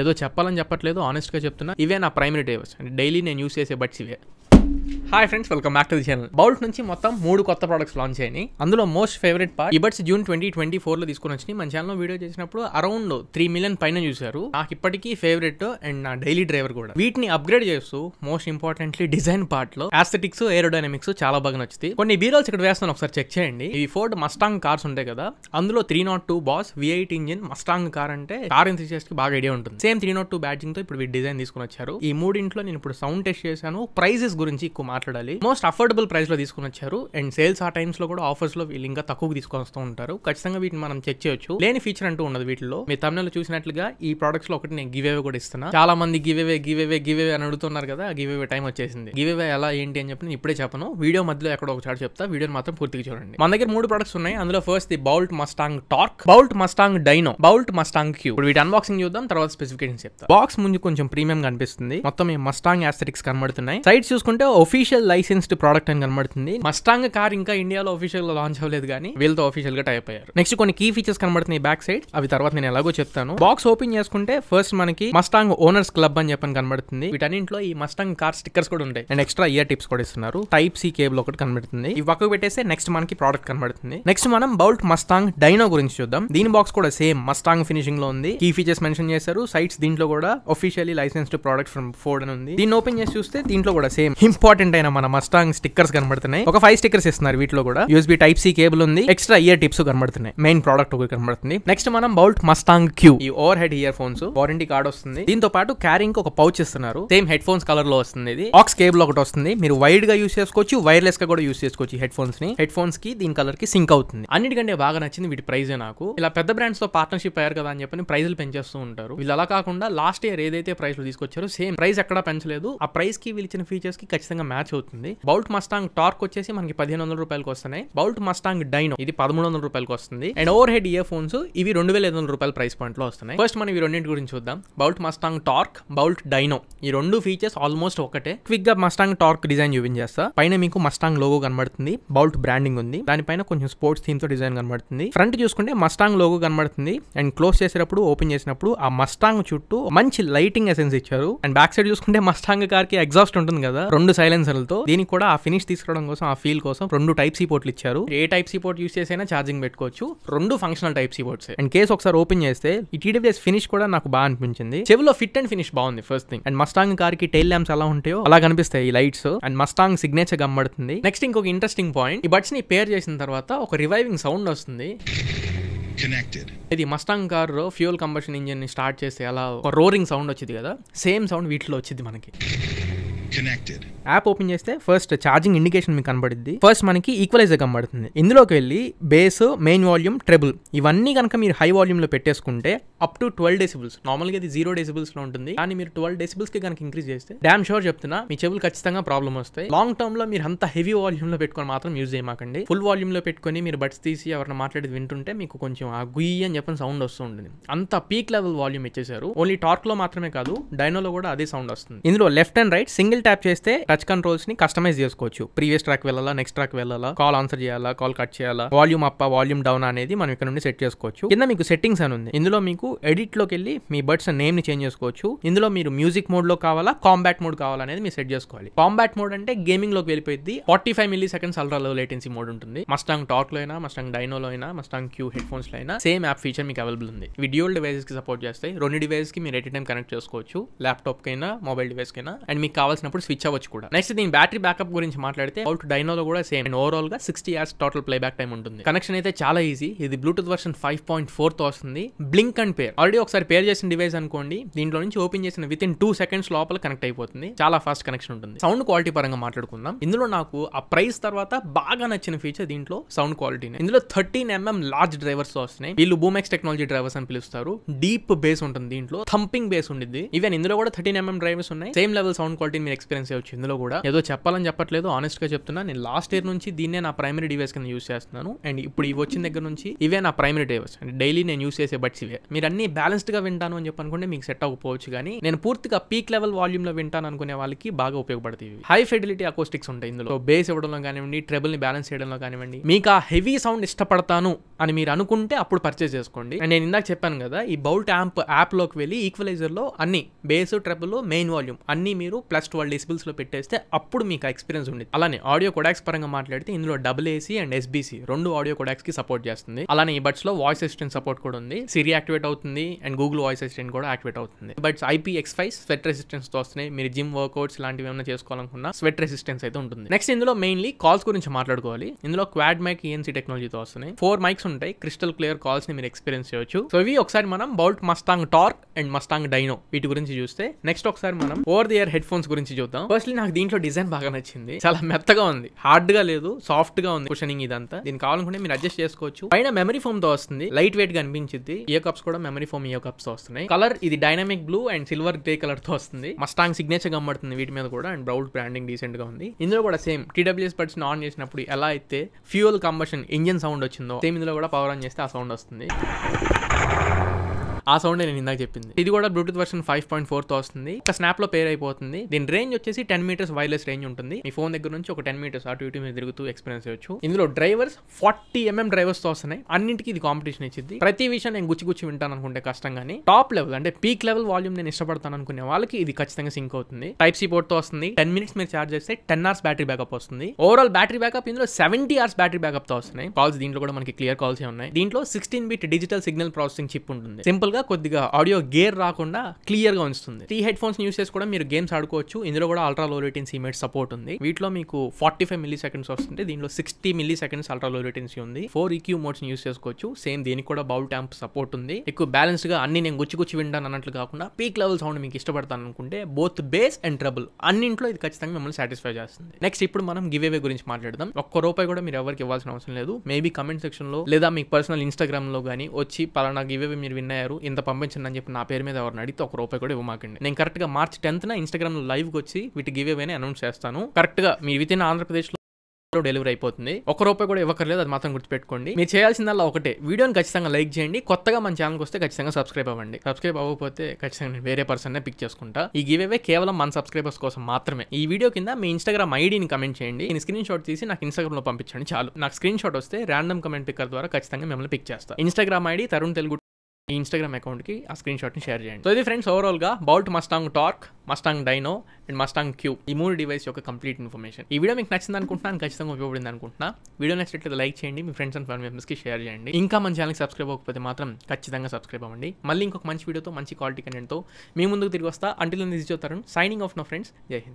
ఏదో చెప్పాలని చెప్పట్లేదు, ఆనెస్ట్గా చెప్తున్నా. ఇవే నా ప్రైమరీ డ్రైవర్స్, అంటే డైలీ నేను యూస్ చేసే బడ్స్ ఇవే. Hi friends, welcome back to the channel. Boult నుంచి మొత్తం 3 కొత్త ప్రొడక్ట్స్ లాంచ్ అయ్యాయి. అందులో మోస్ట్ ఫేవరెట్ పార్ట్ ఈ బడ్స్ జూన్ 2024లో తీసుకుని వచ్చినాయి. మన ఛానల్లో వీడియో చేసినప్పుడు అరౌండ్ 3 మిలియన్ పైన చూసారు. నాకు ఇప్పటికీ ఫేవరెట్ అండ్ నా డైలీ డ్రైవర్ కూడా. వీటిని అప్గ్రేడ్ చేస్తూ మోస్ట్ ఇంపార్టెంట్లీ డిజైన్ పార్ట్ లో ఆస్థెటిక్స్, ఏరోడైనమిక్స్ చాలా బాగా నచ్చుతాయి. కొన్ని బీరోల్స్ ఇక్కడ వేస్తాను, ఒకసారి చెక్ చేయండి. ఈ ఫోర్డ్ మస్టాంగ్ కార్స్ ఉంటాయి కదా, అందులో 302 boss V8 engine Mustang car అంటే కార్ ఎంతూసియాస్ట్ కి బాగా ఐడియా ఉంటుంది. సేమ్ 302 బ్యాడ్జింగ్ తో ఇప్పుడు వీటి డిజైన్ తీసుకుని వచ్చారు. ఈ మూడింట్లో నేను ఇప్పుడు సౌండ్ టెస్ట్ చేశాను. ప్రైజెస్ గురించి ఎక్కువ మాట్లాడాలి. మోస్ట్ అఫోర్డబుల్ ప్రైస్ లో తీసుకుని వచ్చారు. అండ్ సేల్స్ ఆ టైమ్స్ లో కూడా ఆఫర్స్ లో వీళ్ళు ఇంకా తక్కువకి తీసుకొని వస్తూ ఉంటారు. ఖచ్చితంగా వీటిని మనం చెక్ చేయొచ్చు. లేని ఫీచర్ అంటూ ఉండదు వీటిలో. మీ thumbnail చూసినట్లుగా ఈ ప్రొడక్ట్స్ లో ఒకటి నేను గివ్ అవే కూడా ఇస్తున్నా. చాలా మంది గివ్ అవే అని అడుగుతున్నారు కదా, గివ్ అవే టైం వచ్చేసింది. గివ్ అవే ఎలా ఏంటి అని చెప్పి నేను ఇప్పుడే చెప్పను, వీడియో మధ్యలో ఎక్కడ ఒకసారి చెప్తా. వీడియోని మాత్రం పూర్తిగా చూడండి. మన దగ్గర 3 ప్రొడక్ట్స్ ఉన్నాయి. అందులో first the Boult Mustang Torque, Boult Mustang Dyno, Boult Mustang Q. ఇప్పుడు వీటి అన్బాక్సింగ్ చూద్దాం, తర్వాత స్పెసిఫికేషన్స్ చెప్తా. బాక్స్ ముందు కొంచెం ప్రీమియం కనిపిస్తుంది. మొత్తం ఈ మస్టాంగ్ ఆస్థెటిక్స్ కనబడుతున్నాయి. సైడ్ చూసుకుంటే ఒఫిషియల్ లైసెన్స్డ్ ప్రోడక్ట్ అని కనబడుతుంది. మస్టాంగ్ కార్ ఇంకా ఇండియాలో ఆఫీషియల్ గా లాంచ్ అవ్వలేదు, కానీ వీళ్ళతో ఆఫీషియల్ గా టైప్ అయ్యారు. నెక్స్ట్ కొన్ని కీ ఫీచర్స్ కనబడుతున్నాయి బ్యాక్ సైడ్, అవి తర్వాత నేను ఎలాగో చెప్తాను. బాక్స్ ఓపెన్ చేసుకుంటే ఫస్ట్ మనకి మస్టాంగ్ ఓనర్స్ క్లబ్ అని చెప్పని కనబడుతుంది. వీటన్నింటిలో ఈ మస్టాంగ్ కార్ స్టిక్కర్స్ కూడా ఉంటాయి. అండ్ ఎక్స్ట్రా ఇయర్ టిప్స్ కూడా ఇస్తున్నారు. టైప్ సి కేబుల్ ఒకటి కనబడుతుంది. ఈ పక్కకు పెట్టేస్తే నెక్స్ట్ మనకి ప్రోడక్ట్ కనబడుతుంది. నెక్స్ట్ మనం బౌల్ట్ మస్టాంగ్ డైనో గురించి చూద్దాం. దీని బాక్స్ కూడా సేమ్ మస్టాంగ్ ఫినిషింగ్ లో ఉంది. కీ ఫీచర్స్ మెన్షన్ చేశారు. సైట్స్ దీంట్లో కూడా officially licensed product from Ford అని ఉంది. దీన్ని ఓపెన్ చేసి చూస్తే దీంట్లో కూడా సేమ్ ఇంపార్టెంట్ అయిన మన మస్టాంగ్ స్టిక్కర్స్ కనబడుతున్నాయి. ఒక 5 స్టిక్కర్స్ ఇస్తున్నారు. వీటిలో కూడా USB టైప్ సి కేబుల్ ఉంది. ఎక్స్ట్రా ఇయర్ టిప్స్ కనబడుతున్నాయి. మెయిన్ ప్రోడక్ట్ ఒకటి కనబడుతుంది. నెక్స్ట్ మనం బౌల్ట్ మస్టాంగ్ క్యూ, ఈ over head ear phones warranty card వస్తుంది. దీంతో పాటు క్యారింగ్ ఒక పౌచ్ ఇస్తున్నారు. సేమ్ హెడ్ ఫోన్స్ కలర్ లో వస్తుంది. ఇది ఆక్స్ కేబుల్ ఒకటి వస్తుంది. మీరు వైడ్ గా యూస్ చేసుకోవచ్చు, వైర్లెస్ గా కూడా యూస్ చేసుకోవచ్చు. హెడ్ ఫోన్స్ ని, హెడ్ ఫోన్స్ కి దీని కలర్ కి సింక్ అవుతుంది. అన్నిటికంటే బాగా నచ్చింది వీటి ప్రైజే నాకు. ఇలా పెద్ద బ్రాండ్స్ తో పార్ట్నర్షిప్ అయ్యారు కదా అని చెప్పి ప్రైజులు పెంచేస్తూ ఉంటారు. వీళ్ళు అలా కాకుండా లాస్ట్ ఇయర్ ఏదైతే ప్రైస్ లో తీసుకొచ్చారో సేమ్ ప్రైస్ ఎక్కడా పెంచలేదు. ఆ ప్రైస్ కి వీళ్ళు ఇచ్చిన ఫీచర్స్ కి ఖచ్చితంగా మ్యాచ్ అవుతుంది. బౌల్ట్ మస్టాంగ్ టార్క్ వచ్చేసి మనకి 1500 రూపాయలకు వస్తున్నాయి. బౌల్ట్ మస్టాంగ్ డైనో ఇది 1300 రూపాయలకు వస్తుంది. And over head ear phones ఇవి 2500 రూపాయల ప్రైస్ పాయింట్ లో వస్తున్నాయి. ఫస్ట్ మనం ఇవి రెండింటి గురించి చూద్దాం. Boult Mustang Torque, Boult dino, ఈ రెండు ఫీచర్స్ ఆల్మోస్ట్ ఒకటే. క్విక్ గా మస్టాంగ్ టార్క్ డిజైన్ చూపించేస్తా. పైన మీకు మస్టాంగ్ లోగో కనబడుతుంది. బౌల్ట్ బ్రాండింగ్ ఉంది. దానిపైన కొంచెం స్పోర్ట్స్ థీమ్ తో డిజైన్ కనబడుతుంది. ఫ్రంట్ చూసుకుంటే మస్టాంగ్ లోగో కనబడుతుంది. అండ్ క్లోజ్ చేసేటప్పుడు, ఓపెన్ చేసినప్పుడు ఆ మస్టాంగ్ చుట్టూ మంచి లైటింగ్ ఎసెన్స్ ఇచ్చారు. అండ్ బ్యాక్ సైడ్ చూసుకుంటే మస్టాంగ్ కార్ కి ఎగ్జాస్ట్ ఉంటుంది కదా, 2 సైలెన్సర్లతో. దీనికి కూడా ఆ ఫినిష్ తీసుకురావడం కోసం, ఆ ఫీల్ కోసం 2 టైప్ సి పోర్ట్లు ఇచ్చారు. ఏ టైప్ సి పోర్ట్ యూస్ చేసైనా ఛార్జింగ్ పెట్టుకోవచ్చు. 2 functional type C ports. And case ఒకసారి ఓపెన్ చేస్తే ఈ TWS ఫినిష్ కూడా నాకు బాగా అనిపించింది. చెవిలో ఫిట్ అండ్ ఫినిష్ బాగుంది first thing. And Mustang car కి టైల్ ల్యాంప్స్ ఎలా ఉంటాయో అలా కనిపిస్తాయి ఈ లైట్స్. అండ్ మస్టాంగ్ సిగ్నేచర్ కనబడుతుంది. నెక్స్ట్ ఇంకొక ఇంట్రెస్టింగ్ పాయింట్, ఈ బడ్స్ ని పేర్ చేసిన తర్వాత ఒక రివైవింగ్ సౌండ్ వస్తుంది. ఇది Mustang car fuel combustion engine ని స్టార్ట్ చేస్తే అలా ఒక రోరింగ్ సౌండ్ వచ్చింది కదా, సేమ్ సౌండ్ వీటిలో వచ్చింది మనకి. యాప్ ఓపెన్ చేస్తే ఫస్ట్ ఛార్జింగ్ ఇండికేషన్ మీకు కనబడుద్ది. ఫస్ట్ మనకి ఈక్వలైజర్ కనబడుతుంది. ఇందులోకి వెళ్ళి బేస్, మెయిన్ వాల్యూమ్, ట్రెబుల్ ఇవన్నీ కనుక మీరు హై వాల్యూమ్ లో పెట్టేసుకుంటే అప్ టు 12 డెసిబుల్స్. నార్మల్గా ఇది 0 డెసిబుల్స్ లో ఉంటుంది, కానీ మీరు 12 డెసిబుల్స్ కి కనుక ఇంక్రీజ్ చేస్తే డామ్ షూర్ చెప్తున్నా మీ చెవులు ఖచ్చితంగా ప్రాబ్లమ్ వస్తాయి. లాంగ్ టర్మ్ లో మీరు అంత హెవీ వాల్యూమ్ లో పెట్టుకొని మాత్రం యూజ్ చేయమాకండి. ఫుల్ వాల్యూమ్ లో పెట్టుకొని మీరు బడ్స్ తీసి ఎవరైనా మాట్లాడేది వింటుంటే మీకు కొంచెం ఆ గుయ్యి అని చెప్పిన సౌండ్ వస్తూ ఉంటుంది. అంత పీక్ లెవెల్ వాల్యూమ్ ఇచ్చేసారు. ఓన్లీ టార్క్ లో మాత్రమే కాదు, డైనోలో కూడా అదే సౌండ్ వస్తుంది. ఇందులో left and right single tap చేస్తే టచ్ కంట్రోల్స్ ని కస్టమైజ్ చేసుకోవచ్చు. ప్రీవియస్ ట్రాక్ వెళ్ళాలా, నెక్స్ట్ ట్రాక్ వెళ్ళాలా, కాల్ ఆన్సర్ చేయాలా, కాల్ కట్ చేయాలా, వాల్యూమ్ అప్, వాల్యూమ్ డౌన్ అనేది మనం ఇక్కడ నుండి సెట్ చేసుకోవచ్చు. కింద మీకు సెట్టింగ్స్ అని ఉంది. ఇందులో మీకు ఎడిట్ లోకి వెళ్ళి మీ బడ్స్ నేమ్ ని చేంజ్ చేసుకోవచ్చు. ఇందులో మీరు మ్యూజిక్ మోడ్ లో కావాలా, కాంబాట్ మోడ్ కావాలా అనేది మీరు సెట్ చేసుకోవాలి. కాంబాట్ మోడ్ అంటే గేమింగ్ లోకి వెళ్ళిపోయింది. 45 milli seconds ultra low latency mode ఉంటుంది. మస్టాంగ్ టార్క్ లో అయినా, మస్టాంగ్ డైనోలో అయినా, మస్టాంగ్ క్యూ హెడ్ ఫోన్స్ లో అయినా సేమ్ యాప్ ఫీచర్ మీకు అవైలబుల్ ఉంది. ఇవి డ్యూయల్ డివైసెస్ కి సపోర్ట్ చేస్తాయి. 2 డివైసెస్ కి మీరు ఎట్ టైం కనెక్ట్ చేసుకోవచ్చు. ల్యాప్టాప్ కైనా, మొబైల్ డివైస్ కైనా. అండ్ మీకు కావాల్సినప్పుడు స్విచ్ అవ్వచ్చు కూడా. నెక్స్ట్ దీని బ్యాటరీ బ్యాకప్ గురించి మాట్లాడితే బౌల్ట్ డైనోలో కూడా సేమ్. అండ్ ఓవరాల్ గా 60 hours total play back time ఉంటుంది. కనెక్షన్ అయితే చాలా ఈజీ. ఇది బ్లూటూత్ వర్షన్ 5.4 తో వస్తుంది. బ్లింక్ అండ్ పేర్ ఆల్రెడీ ఒకసారి పేర్ చేసిన డివైస్ అనుకోండి, దీంట్లో నుంచి ఓపెన్ చేసిన విత్ ఇన్ 2 seconds లోపల కనెక్ట్ అయిపోతుంది. చాలా ఫాస్ట్ కనెక్షన్ ఉంటుంది. సౌండ్ క్వాలిటీ పరంగా మాట్లాడుకుందాం. ఇందులో నాకు ఆ ప్రైస్ తర్వాత బాగా నచ్చిన ఫీచర్ దీంట్లో సౌండ్ క్వాలిటీ. ఇందులో 13mm లార్జ్ డ్రైవర్స్ వస్తున్నాయి. వీళ్ళు బూమెక్స్ టెక్నాలజీ డ్రైవర్స్ అని పిలుస్తారు. డీప్ బేస్ ఉంటుంది దీంట్లో, థంపింగ్ బేస్ ఉంటుంది. ఈవెన్ ఇందులో కూడా 13mm డ్రైవర్స్ ఉన్నాయి. సేమ్ లెవెల్ సౌండ్ క్వాలిటీ మీరు ఎక్స్పీరియన్స్ అయ్యొచ్చు ఇందులో కూడా. ఏదో చెప్పాలని చెప్పట్లేదు, ఆనెస్ట్ గా చెప్తున్నా. నేను లాస్ట్ ఇయర్ నుంచి దీన్నే నా ప్రైమరీ డివైస్ కింద యూస్ చేస్తున్నాను. అండ్ ఇప్పుడు ఇవి వచ్చిన దగ్గర నుంచి ఇవే నా ప్రైమరీ డివైస్. అంటే డైలీ నేను యూస్ చేసే బడ్స్ ఇవే. మీరు అన్ని బ్యాలెన్స్డ్ గా వింటాను అని చెప్పి అనుకుంటే మీకు సెట్ అవ్వకపోవచ్చు, కానీ నేను పూర్తిగా పీక్ లెవెల్ వాల్యూమ్ లో వింటాను అనుకునే వాళ్ళకి బాగా ఉపయోగపడతాయి. హై ఫిడిలిటీ అకోస్టిక్స్ ఉంటాయి ఇందులో. బేస్ ఇవ్వడంలో కానివ్వండి, ట్రెబుల్ ని బ్యాలెన్స్ చేయడంలో కానివ్వండి. మీకు ఆ హెవీ సౌండ్ ఇష్టపడతాను అని మీరు అనుకుంటే అప్పుడు పర్చేస్ చేసుకోండి. అండ్ నేను ఇందాక చెప్పాను కదా, ఈ బౌల్ట్ యాప్ లోకి వెళ్ళి ఈక్వలైజర్ లో అన్ని బేస్, ట్రెబుల్, మెయిన్ వాల్యూమ్ అన్ని మీరు +12 డెసిబెల్స్ లో పెట్టేస్తే అప్పుడు మీకు ఎక్స్పీరియన్స్ ఉంది. అలానే ఆడియో కొడాక్స్ పరంగా మాట్లాడితే ఇందులో AA అండ్ SBC రెండు ఆడియో కొడాక్స్ కి సపోర్ట్ చేస్తుంది. అలానే ఈ బడ్స్ లో వాయిస్ అసిస్టెంట్ సపోర్ట్ కూడా ఉంది. సిరి యాక్టివేట్ అవుతుంది అండ్ గూగుల్ వాయిస్ అసిస్టెంట్ కూడా యాక్టివేట్ అవుతుంది. బడ్స్ IPX5 స్వెట్ రెసిస్టెన్స్ తో వస్తున్నాయి. మీరు జిమ్ వర్కౌట్స్ లాంటివి ఏమైనా చేసుకోవాలనుకున్నా స్వెట్ రెసిస్టెన్స్ అయితే ఉంటుంది. నెక్స్ట్ ఇందులో మెయిన్లీ కాల్స్ గురించి మాట్లాడుకోవాలి. ఇందులో క్వాడ్ మైక్ ENC టెక్నాలజీతో వస్తున్నాయి. 4 మైక్స్ ఉంటాయి. క్రిస్టల్ క్లియర్ కాల్స్ ని మీరు ఎక్స్పీరియన్స్ చేయొచ్చు. సో ఇవి ఒకసారి మనం Boult Mustang torque and Mustang dino వీటి గురించి చూస్తే, నెక్స్ట్ ఒకసారి మనం over the year head phones గురించి చూద్దాం. ఫస్ట్లీ నాకు దీంట్లో డిజైన్ బాగా నచ్చింది. చాలా మెత్తగా ఉంది, హార్డ్ గా లేదు, సాఫ్ట్ గా ఉంది కుషనింగ్ ఇదంతా. దీనికి కావాలనుకుంటే మీరు అడ్జస్ట్ చేసుకోవచ్చు. పైన మెమరీ ఫోమ్ తో వస్తుంది, లైట్ వెయిట్ గా అనిపించింది. ఇయర్ కప్స్ కూడా మెమరీ ఫోమ్ ఇయర్ కప్స్ తో వస్తున్నాయి. కలర్ ఇది dynamic blue and silver grey colour తో వస్తుంది. మస్టాంగ్ సిగ్నేచర్ కనబడుతుంది వీటి మీద కూడా. అండ్ బౌల్ట్ బ్రాండింగ్ డీసెంట్ గా ఉంది. ఇందులో కూడా సేమ్ TWS బడ్స్ ఆన్ చేసినప్పుడు ఎలా అయితే ఫ్యూయల్ కంబషన్ ఇంజిన్ సౌండ్ వచ్చిందో, సేమ్ ఇందులో కూడా పవర్ ఆన్ చేస్తే ఆ సౌండ్ వస్తుంది. ఆ సౌండ్ నేను ఇందాక చెప్పింది. ఇది కూడా బ్లూటూత్ వర్షన్ 5.4 తో వస్తుంది. ఒక స్నాప్ లో పేర్ అయిపోతుంది. దీని రేంజ్ వచ్చేసి 10 మీటర్స్ వైర్లెస్ రేంజ్ ఉంటుంది. మీ ఫోన్ దగ్గర నుంచి ఒక 10 మీటర్స్ అటు ఇటు మీరు తిరుగుతూ ఎక్స్పీరియన్స్ చేయొచ్చు. ఇందులో డ్రైవర్స్ 40 mm డ్రైవర్స్ తో వస్తున్నాయి. అన్నింటికి ఇది కాంపిటీషన్ ఇచ్చింది. ప్రతి విషయం నేను గుచ్చి వింటాను అనుకుంటే కష్టం, కానీ టాప్ లెవెల్ అంటే పీక్ లెవెల్ వాల్యూమ్ నేను ఇష్టపడతాను అనుకునే వాళ్ళకి ఇది ఖచ్చితంగా సింక్ అవుతుంది. Type-C పోర్ట్ తో వస్తుంది. 10 minutes మీరు ఛార్జ్ చేస్తే 10 hours బ్యాటరీ బ్యాకప్ వస్తుంది. ఓవరాల్ బ్యాటరీ బ్యాకప్ ఇందులో 70 hours బ్యాటరీ బ్యాకప్ తో వస్తున్నాయి. కాల్స్ దీంట్లో కూడా మనకి క్లియర్ కాల్స్ ఉన్నాయి. దీంట్లో 16-bit digital signal processing chip ఉంటుంది. సింపుల్ గా కొద్దిగా ఆడియో గేర్ రాకుండా క్లియర్ గా ఉంచుతుంది. ఈ హెడ్ ఫోన్స్ యూస్ చేసి కూడా మీరు గేమ్స్ ఆడుకోవచ్చు. ఇందులో కూడా ultra low latency image support ఉంది. వీటిలో మీకు 45 milliseconds వస్తుంది. దీనిలో 60 milliseconds అల్ట్రా లో లేటెన్సీ ఉంది. 4 EQ మోడ్స్ యూస్ చేసుకోవచ్చు. సేమ్ దీనికి కూడా బౌల్ట్ యాంప్ సపోర్ట్ ఉంది. ఎక్కువ బ్యాలెన్స్డ్ గా అన్ని నేను గుచ్చి వింటాను అన్నట్లు కాకుండా పీక్ లెవెల్ సౌండ్ మీకు ఇష్టపడతాను అనుకుంటే బోత్ బేస్ అండ్ ట్రబుల్ అన్నింట్లో ఇది ఖచ్చితంగా మిమ్మల్ని సాటిస్ఫై చేస్తుంది. నెక్స్ట్ ఇప్పుడు మనం గివ్ అవే గురించి మాట్లాడదాం. ₹1 కూడా మీరు ఎవరికి ఇవ్వాల్సిన అవసరం లేదు. మేబీ కమెంట్ సెక్షన్ లో లేదా మీ పర్సనల్ ఇన్స్టాగ్రామ్ లో గానీ వచ్చి పలానా గివ్ అవే మీరు విన్ అయ్యారు, ఇంత పంపించండి అని చెప్పి నా పేరు మీద ఎవరిని అడిగితే ₹1 కూడా ఇవ్వమాకండి. నేను కరెక్ట్ గా March 10th ఇన్స్టాగ్రామ్ లో లైవ్ కి వచ్చి వీటి గివ్ అవేని అనౌన్స్ చేస్తాను. కరెక్ట్ గా మీ విత్ ఇన్ ఆంధ్రప్రదేశ్ లో డెలివరీ అయిపోతుంది. ₹1 కూడా ఇవ్వకర్లేదు, అది మాత్రం గుర్తుపెట్టుకోండి. మీరు చేయాల్సిందల్లా ఒకటే, వీడియోని ఖచ్చితంగా లైక్ చేయండి. కొత్తగా మన ఛానల్కి వస్తే ఖచ్చితంగా సబ్స్క్రైబ్ అవ్వండి. సబ్స్క్రైబ్ అవ్వకపోతే ఖచ్చితంగా వేరే పర్సన్ పిక్ చేసుకుంటా. ఈ గివ్ అవే కేవలం మన సబ్స్క్రైబర్స్ కోసం మాత్రమే. ఈ వీడియో కింద మీ ఇన్స్టాగ్రామ్ ఐడిని కమెంట్ చేయండి. నేను స్క్రీన్ షాట్ తీసి నాకు ఇన్స్టాగ్రామ్ లో పంపించండి చాలు. నాకు స్క్రీన్ షాట్ వస్తే ర్యాండమ్ కమెంట్ పిక్కర్ ద్వారా ఖచ్చితంగా మిమ్మల్ని పిక్ చేస్తా. ఇన్స్టాగ్రామ్ ఐడి తరుణ్ తెలుగు ఈ ఇన్స్టాగ్రామ్ అకౌంట్ కి ఆ స్క్రీన్ షాట్ ని షేర్ చేయండి. సో ఇది ఫ్రెండ్స్ ఓవరాల్ గా Boult Mustang torque, Mustang dino and Mustang cube ఈ 3 డివైస్ యొక్క కంప్లీట్ ఇన్ఫర్మేషన్. ఈ వీడియో మీకు నచ్చింది అనుకుంటున్నాను, ఖచ్చితంగా ఉపయోగపడింది అనుకుంటున్నా. వీడియో నచ్చినట్లయితే లైక్ చేయండి, మీ ఫ్రెండ్స్ అండ్ ఫ్యామిలీ మెంబర్స్ కి షేర్ చేయండి. ఇంకా మన ఛానల్కి సబ్స్క్రైబ్ అవ్వకపోతే మాత్రం ఖచ్చితంగా సబ్స్క్రైబ్ అవ్వండి. మళ్ళీ ఇంకొక మంచి వీడియోతో మంచి క్వాలిటీ కంటెంట్తో మీ ముందుకు తిరిగి వస్తా. Until then this is your Tarun signing off no friends. జై హింద్.